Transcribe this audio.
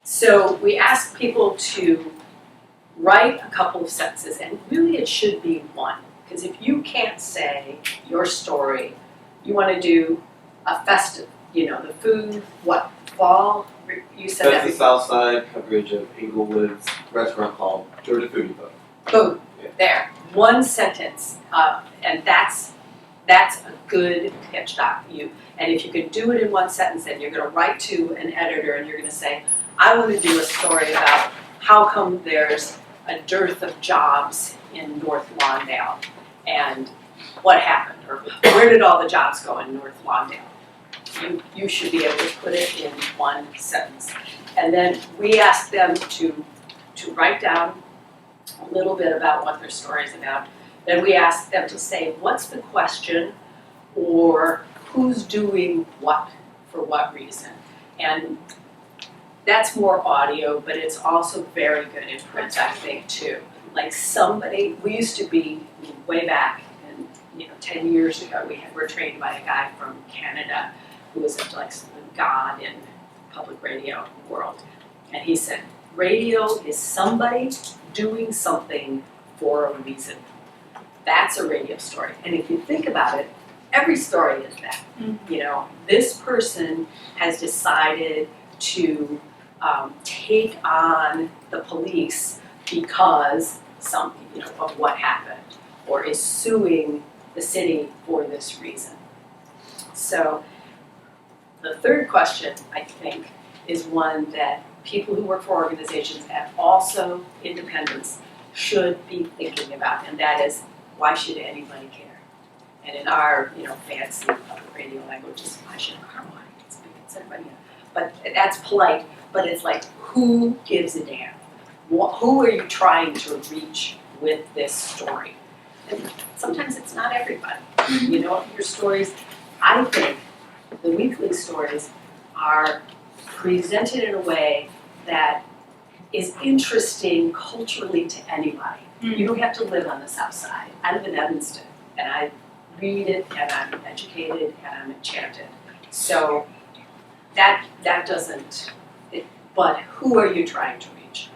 So we ask people to write a couple of sentences, and really it should be one, because if you can't say your story, you want to do a festive, the food, what, fall, you said That's the South Side coverage of Inglewood's restaurant called Georgia Foodie Book. Boom, Yeah. there, one sentence, and that's a good pitch doc. And if you can do it in one sentence, then you're going to write to an editor and you're going to say, I want to do a story about how come there's a dearth of jobs in North Lawndale and what happened, or where did all the jobs go in North Lawndale? You should be able to put it in one sentence. And then we ask them to write down a little bit about what their story is about. Then we ask them to say, what's the question, or who's doing what for what reason. And that's more audio, but it's also very good in print, I think, too. Like we used to be way back, and 10 years ago, we were trained by a guy from Canada who was like the god in public radio world. And he said, radio is somebody doing something for a reason. That's a radio story. And if you think about it, every story is that. Mm-hmm. This person has decided to take on the police because of what happened, or is suing the city for this reason. So the third question, I think, is one that people who work for organizations and also independents should be thinking about, and that is, why should anybody care? And in our, fancy public radio language, is why should anyone? It's everybody. But that's polite. But it's like, who gives a damn? Who are you trying to reach with this story? And sometimes it's not everybody. Your stories, I think, the weekly stories are presented in a way that is interesting culturally to anybody. Mm-hmm. You don't have to live on the South Side. I live in Evanston, and I read it, and I'm educated, and I'm enchanted. So that doesn't. But who are you trying to reach?